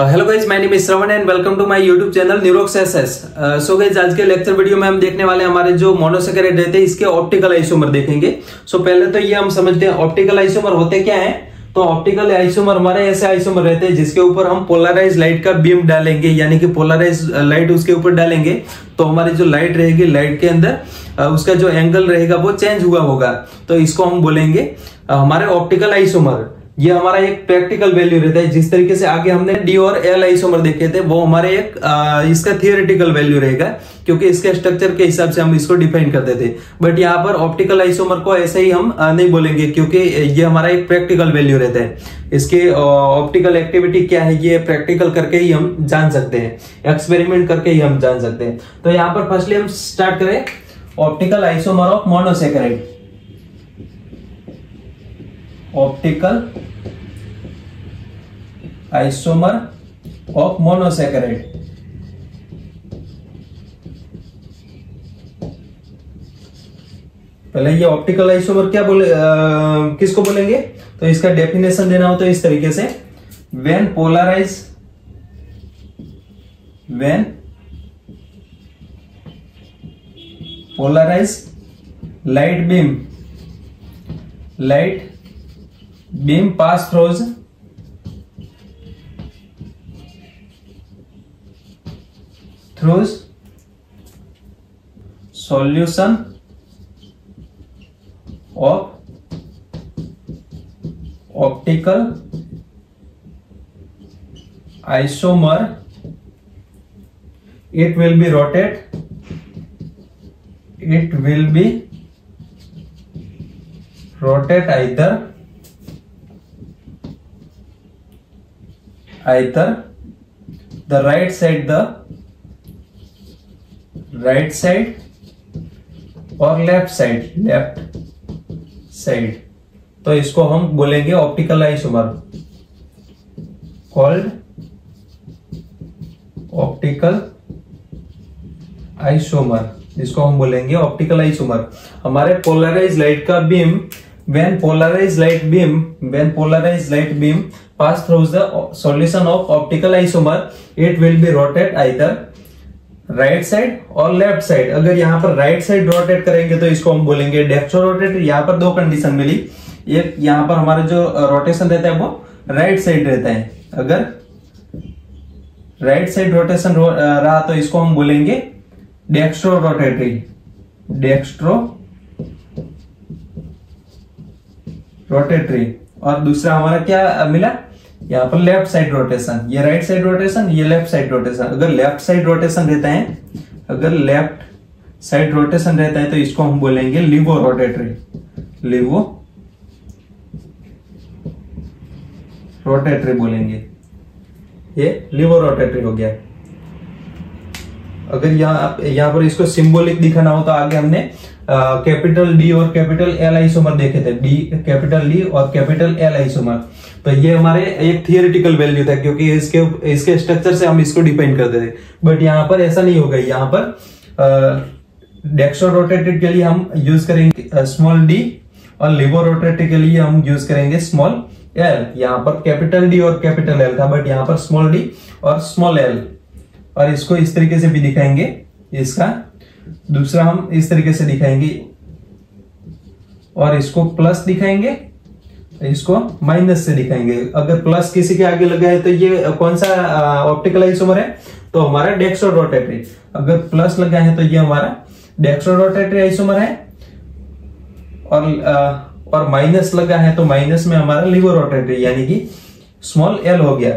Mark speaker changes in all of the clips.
Speaker 1: Hello guys, my name is Shravan and welcome to my YouTube channel Neurox SS. So guys, आज के lecture video में हम देखने वाले हमारे जो मोनोसैकेराइड रहते हैं इसके ऑप्टिकल आइसोमर देखेंगे। सो पहले तो ये हम समझते हैं ऑप्टिकल आइसोमर होते क्या है। तो ऑप्टिकल आइसोमर हमारे ऐसे आइसोमर रहते हैं जिसके ऊपर हम पोलराइज लाइट का बीम डालेंगे, यानी कि पोलराइज लाइट उसके ऊपर डालेंगे तो हमारी जो लाइट रहेगी, लाइट के अंदर उसका जो एंगल रहेगा वो चेंज हुआ होगा। तो इसको हम बोलेंगे हमारे ऑप्टिकल आइसोमर। ये हमारा एक प्रैक्टिकल वैल्यू रहता है। जिस तरीके से आगे हमने डी और एल आइसोमर देखे थे वो हमारे एक इसका थियोरेटिकल वैल्यू रहेगा, क्योंकि इसके स्ट्रक्चर के हिसाब से हम इसको डिफाइन करते थे। बट यहाँ पर ऑप्टिकल आइसोमर को ऐसे ही हम नहीं बोलेंगे, क्योंकि ये हमारा एक प्रैक्टिकल वैल्यू रहता है। इसके ऑप्टिकल एक्टिविटी क्या है ये प्रैक्टिकल करके ही हम जान सकते हैं, एक्सपेरिमेंट करके ही हम जान सकते हैं। तो यहाँ पर फर्स्टली हम स्टार्ट करें optical isomer of monosaccharide. Optical isomer of monosaccharide. पहले ये ऑप्टिकल आइसोमर क्या किसको बोलेंगे, तो इसका डेफिनेशन देना हो तो इस तरीके से, when polarise light beam pass through solution of optical isomer, it will be rotate either the right side or left side। तो इसको हम बोलेंगे optical isomer, called optical isomer. इसको हम बोलेंगे ऑप्टिकल आइसोमर। हमारे पोलराइज लाइट का beam, when polarized light beam pass through the solution of optical isomer, it will be rotate either right side or left side। अगर यहाँ पर right side rotate करेंगे तो इसको हम बोलेंगे डेक्स्ट्रो रोटेट। यहाँ पर दो कंडीशन मिली, एक यहाँ पर हमारा जो रोटेशन रहता है वो राइट साइड रहता है। अगर राइट साइड रोटेशन रहा तो इसको हम बोलेंगे डेक्स्ट्रो रोटेटरी। और दूसरा हमारा क्या मिला, यहाँ पर लेफ्ट साइड रोटेशन। ये राइट साइड रोटेशन, ये लेफ्ट साइड रोटेशन। अगर लेफ्ट साइड रोटेशन रहता है, तो इसको हम बोलेंगे लिवो रोटेटरी बोलेंगे। ये लिवो रोटेटरी हो गया। अगर यहाँ पर इसको सिंबॉलिक दिखाना हो तो आगे हमने कैपिटल डी और कैपिटल एल आइसोमर देखे थे, कैपिटल डी और कैपिटल एल आइसोमर। तो ये हमारे एक थियोरेटिकल वैल्यू था, क्योंकि इसके स्ट्रक्चर से हम इसको डिफाइन करते थे। बट यहाँ पर ऐसा नहीं होगा। यहाँ पर डेक्स्ट्रो रोटेटेड के लिए हम यूज करेंगे स्मॉल डी और लिवो रोटेटेड के लिए हम यूज करेंगे स्मॉल एल। यहाँ पर कैपिटल डी और कैपिटल एल था, बट यहाँ पर स्मॉल डी और स्मॉल एल। और इसको इस तरीके से भी दिखाएंगे, इसका दूसरा हम इस तरीके से दिखाएंगे, और इसको प्लस दिखाएंगे, इसको माइनस से दिखाएंगे। अगर प्लस किसी के आगे लगा है तो ये कौन सा ऑप्टिकल आइसोमर है, तो हमारा डेक्स्ट्रो रोटेटरी। अगर प्लस लगा है तो ये हमारा डेक्स्ट्रो रोटेटरी आइसोमर है, और माइनस लगा है तो माइनस में हमारा लिवो रोटेटरी, यानी कि स्मॉल एल हो गया।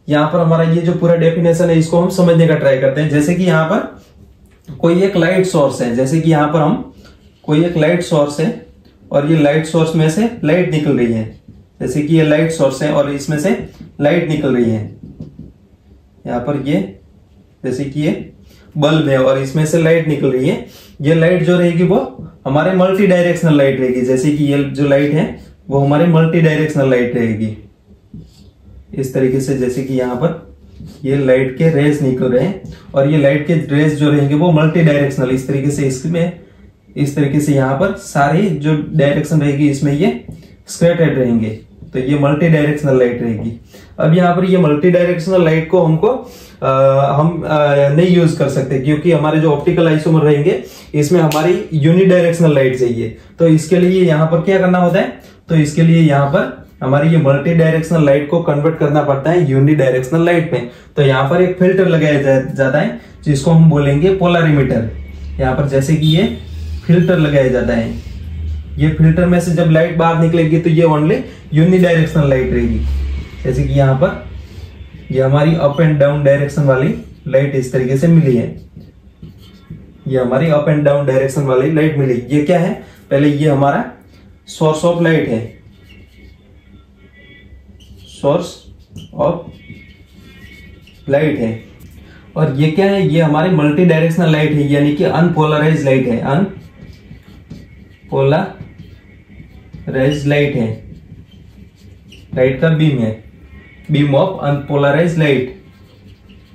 Speaker 1: यहाँ पर हमारा ये जो पूरा डेफिनेशन है इसको हम समझने का ट्राई करते हैं। जैसे कि यहाँ पर कोई एक लाइट सोर्स है, जैसे कि यहाँ पर हम कोई एक लाइट सोर्स है और ये लाइट सोर्स में से लाइट निकल रही है। जैसे कि ये लाइट सोर्स है और इसमें से लाइट निकल रही है। यहाँ पर ये जैसे कि ये बल्ब है और इसमें से लाइट निकल रही है। ये लाइट जो रहेगी वो हमारे मल्टी डायरेक्शनल लाइट रहेगी। जैसे कि ये जो लाइट है वो हमारे मल्टी डायरेक्शनल लाइट रहेगी इस तरीके से। जैसे कि यहाँ पर ये लाइट के रेज निकल रहे हैं और ये लाइट के रेज जो रहेंगे वो मल्टी डायरेक्शनल इस तरीके से, इसमें इस तरीके से यहाँ पर सारी जो डायरेक्शन रहेगी इसमें ये स्कैटर्ड रहेंगे। तो ये मल्टी डायरेक्शनल लाइट रहेगी। अब यहाँ पर ये मल्टी डायरेक्शनल लाइट को हमको हम नहीं यूज कर सकते, क्योंकि हमारे जो ऑप्टिकल आइसोमर रहेंगे इसमें हमारी यूनिडायरेक्शनल लाइट चाहिए। तो इसके लिए यहाँ पर क्या करना होता है, तो इसके लिए यहाँ पर हमारी ये मल्टी डायरेक्शनल लाइट को कन्वर्ट करना पड़ता है यूनिडायरेक्शनल लाइट में। तो यहाँ पर एक फिल्टर लगाया जाता है जिसको हम बोलेंगे पोलरिमीटर। यहाँ पर जैसे कि ये फिल्टर लगाया जाता है, ये फिल्टर में से जब लाइट बाहर निकलेगी तो ये ओनली यूनिडायरेक्शनल लाइट रहेगी। जैसे कि यहाँ पर ये हमारी अप एंड डाउन डायरेक्शन वाली लाइट इस तरीके से मिली है, ये हमारी अप एंड डाउन डायरेक्शन वाली लाइट मिली। ये क्या है, पहले ये हमारा सोर्स ऑफ लाइट है, सोर्स ऑफ लाइट है। और ये क्या है, ये हमारी मल्टी डायरेक्शनल लाइट है, यानी कि अनपोलराइज लाइट है, अनपोलराइज लाइट है, लाइट का बीम है, beam of unpolarise light,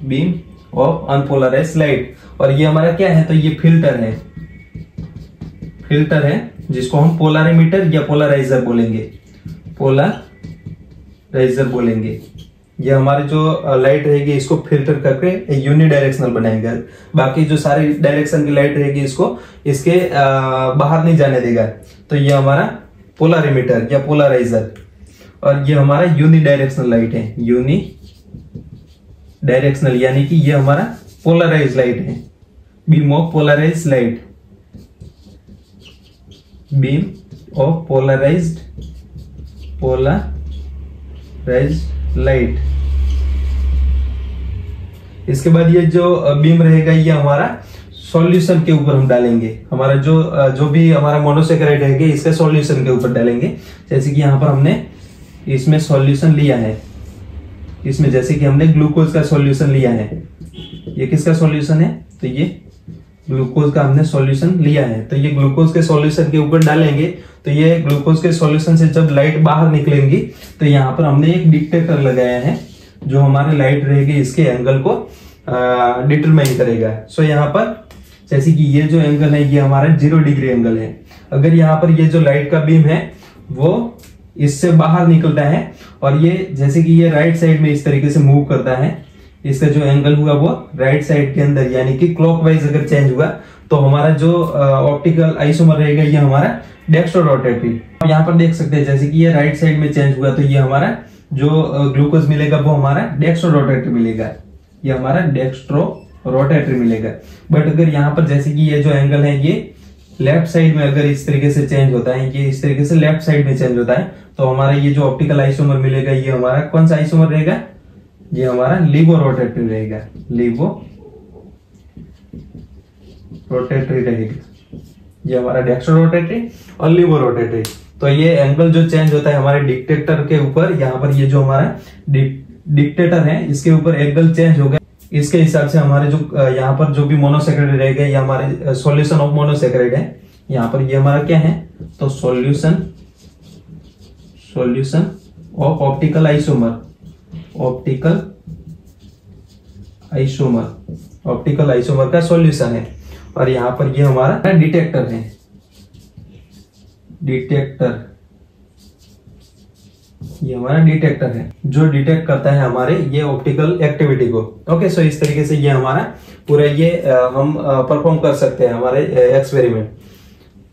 Speaker 1: beam of unpolarise light. और ये हमारा क्या है, तो ये फिल्टर है, फिल्टर है जिसको हम पोलरिमीटर या पोलराइजर बोलेंगे, पोलराइजर बोलेंगे। ये हमारे जो लाइट रहेगी इसको फिल्टर करके यूनिडायरेक्शनल बनाएंगे। बाकी जो सारी डायरेक्शन की लाइट रहेगी इसको इसके बाहर नहीं जाने देगा। तो ये हमारा पोलरिमीटर या पोलराइजर। और ये हमारा यूनिडायरेक्शनल लाइट है, यूनिडायरेक्शनल यानी कि ये हमारा पोलराइज लाइट है, beam of polarise light, beam of polarised light. इसके बाद ये जो बीम रहेगा ये हमारा सॉल्यूशन के ऊपर हम डालेंगे, हमारा जो भी हमारा मोनोसेकेराइड रहेगा इसके सॉल्यूशन के ऊपर डालेंगे। जैसे कि यहाँ पर हमने इसमें सॉल्यूशन लिया है, इसमें जैसे कि हमने ग्लूकोज का सॉल्यूशन लिया है। ये किसका सॉल्यूशन है, तो ये ग्लूकोज का हमने सॉल्यूशन लिया है। तो ये ग्लूकोज के सॉल्यूशन के ऊपर डालेंगे, तो ये ग्लूकोज के सॉल्यूशन से जब लाइट बाहर निकलेंगी तो यहाँ पर हमने एक डिटेक्टर लगाया है जो हमारे लाइट रहेगी इसके एंगल को डिटरमाइन करेगा। सो यहाँ पर जैसे कि ये जो एंगल है ये हमारा 0 डिग्री एंगल है। अगर यहाँ पर ये जो लाइट का बीम है वो इससे बाहर निकलता है और ये जैसे कि ये राइट साइड में इस तरीके से मूव करता है, इसका जो एंगल हुआ वो राइट साइड के अंदर यानी कि क्लॉकवाइज अगर चेंज हुआ तो हमारा जो ऑप्टिकल आइसोमर रहेगा ये हमारा डेक्स्ट्रो रोटेटरी। यहाँ पर देख सकते हैं जैसे कि ये राइट साइड में चेंज हुआ तो ये हमारा जो ग्लूकोज मिलेगा वो हमारा डेक्स्ट्रो रोटेटरी मिलेगा, ये हमारा डेक्स्ट्रो रोटेटरी मिलेगा। बट अगर यहाँ पर जैसे कि ये जो एंगल है ये लेफ्ट साइड में अगर इस तरीके से चेंज होता है, ये इस तरीके से लेफ्ट साइड में चेंज होता है तो हमारा ये जो ऑप्टिकल आइसोमर मिलेगा ये हमारा कौन सा आइसोमर रहेगा, ये हमारा लिबो रोटेटरी रहेगा, लिबो रोटेटरी रहेगा, ये हमारा डेक्स्ट्रो रोटेटरी और लिबो रोटेटरी। तो ये एंगल जो चेंज होता है हमारे डिक्टेटर के ऊपर, यहाँ पर ये जो हमारा डिक्टेटर है इसके ऊपर एंगल चेंज होगा, इसके हिसाब से हमारे जो यहाँ पर जो भी मोनोसेकेराइड रहेगा ये हमारे सॉल्यूशन ऑफ मोनोसेकेराइड है। यहाँ पर ये हमारा क्या है, तो solution of optical isomer, optical isomer का सॉल्यूशन है। और यहाँ पर ये हमारा डिटेक्टर है, डिटेक्टर, ये हमारा डिटेक्टर है जो डिटेक्ट करता है हमारे ये ऑप्टिकल एक्टिविटी को। ओके, सो इस तरीके से ये हमारा पूरा ये हम परफॉर्म कर सकते हैं हमारे एक्सपेरिमेंट।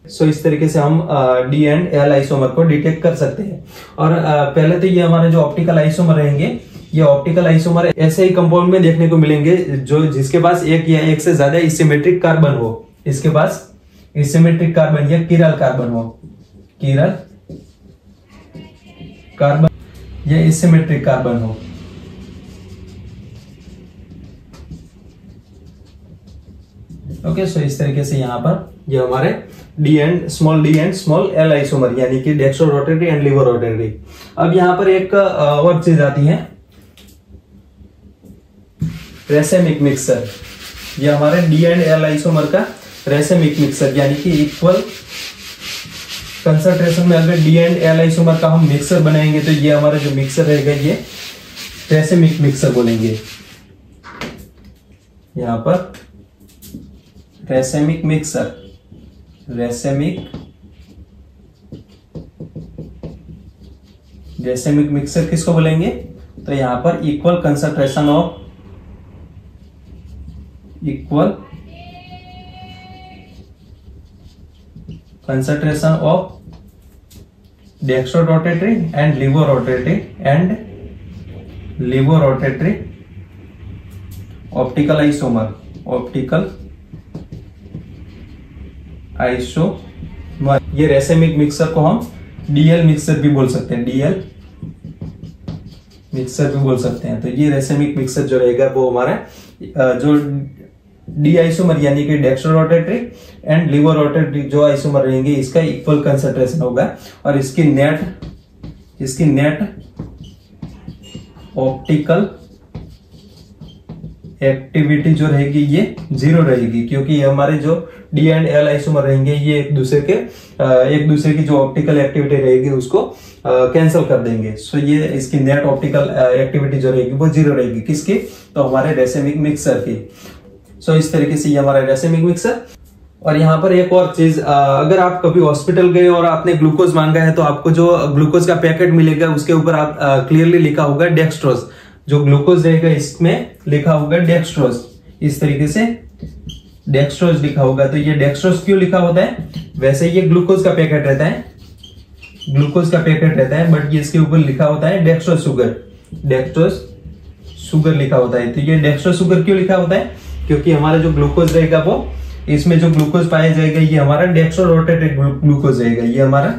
Speaker 1: सो इस तरीके से हम डी एंड एल आइसोमर को डिटेक्ट कर सकते हैं। और पहले तो ये हमारे जो ऑप्टिकल आइसोमर रहेंगे ये ऑप्टिकल आइसोमर ऐसे ही कंपाउंड में देखने को मिलेंगे जो जिसके पास एक या एक से ज्यादा इसिमेट्रिक कार्बन हो, इसके पास इसिमेट्रिक कार्बन या किरल कार्बन हो, किरल कार्बन या इसिमेट्रिक कार्बन हो। ओके, सो इस तरीके से यहाँ पर ये हमारे D and small L isomer यानी कि डेक्स्ट्रो रोटेटरी एंड लिबो रोटेटरी। अब यहाँ पर एक और चीज आती है रेसेमिक मिक्सर। ये हमारे डी एंड एल आइसोमर का रेसेमिक मिक्सर यानी कि इक्वल कंसंट्रेशन में अगर डी एंड एल आइसोमर का हम मिक्सर बनाएंगे तो ये हमारा जो मिक्सर रहेगा ये रेसेमिक मिक्सर बोलेंगे। यहां पर racemic mixer, racemic racemic mixture किसको बोलेंगे? तो यहां पर equal concentration of dextro rotatory and laevo rotatory optical isomer. ये रेसेमिक मिक्सर को हम डीएल मिक्सर भी बोल सकते हैं, तो ये रेसेमिक मिक्सर जो रहेगा वो हमारा जो डी आइसोमर यानी कि dextro rotatory and laevo rotatory जो आइसोमर रहेंगे इसका इक्वल कंसंट्रेशन होगा और इसकी नेट ऑप्टिकल एक्टिविटी जो रहेगी ये 0 रहेगी, क्योंकि ये हमारे जो डी एंड एल आइसोमर रहेंगे ये एक दूसरे की जो ऑप्टिकल एक्टिविटी रहेगी उसको कैंसिल कर देंगे। सो ये इसकी नेट ऑप्टिकल एक्टिविटी जो रहेगी वो 0 रहेगी। किसकी? तो हमारे रेसेमिक मिक्सर की। सो इस तरीके से ये हमारा रेसेमिक मिक्सर। और यहाँ पर एक और चीज, अगर आप कभी हॉस्पिटल गए और आपने ग्लूकोज मांगा है तो आपको जो ग्लूकोज का पैकेट मिलेगा उसके ऊपर आप क्लियरली लिखा होगा डेक्स्ट्रोज। जो ग्लूकोज रहेगा इसमें लिखा होगा डेक्स्ट्रोज, इस तरीके से डेक्स्ट्रोज लिखा होगा। तो ये डेक्स्ट्रोज क्यों लिखा होता है? वैसे ये ग्लूकोज का पैकेट रहता है, बट ये इसके ऊपर लिखा होता है डेक्स्ट्रोज शुगर लिखा होता है। तो ये डेक्स्ट्रोज शुगर क्यों लिखा होता है? क्योंकि हमारा जो ग्लूकोज रहेगा वो इसमें जो ग्लूकोज पाया जाएगा ये हमारा डेक्स्ट्रो रोटेटेड ग्लूकोज रहेगा, ये हमारा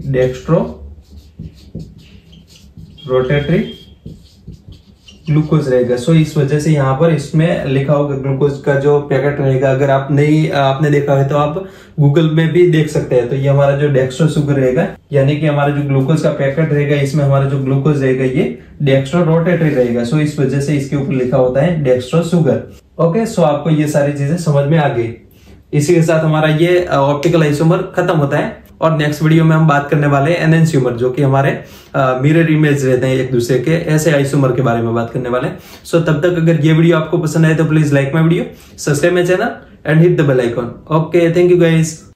Speaker 1: डेक्स्ट्रो रोटेटरी ग्लूकोज रहेगा। सो इस वजह से यहाँ पर इसमें लिखा होगा ग्लूकोज का जो पैकेट रहेगा। अगर आपने देखा है तो आप गूगल में भी देख सकते हैं। तो ये हमारा जो डेक्स्ट्रो शुगर रहेगा यानी कि हमारा जो ग्लूकोज का पैकेट रहेगा इसमें हमारा जो ग्लूकोज रहेगा ये डेक्स्ट्रो रोटेटरी रहेगा। सो इस वजह से इसके ऊपर लिखा होता है डेक्स्ट्रो शुगर। ओके, सो आपको ये सारी चीजें समझ में आ गई। इसी के साथ हमारा ये ऑप्टिकल आइसोमर खत्म होता है और नेक्स्ट वीडियो में हम बात करने वाले हैं एनेंशियोमर, जो कि हमारे मिरर इमेज रहते हैं एक दूसरे के, ऐसे आइसोमर के बारे में बात करने वाले हैं। सो तब तक अगर ये वीडियो आपको पसंद आए तो please like my video, subscribe my channel and hit the bell icon. Okay, thank you guys.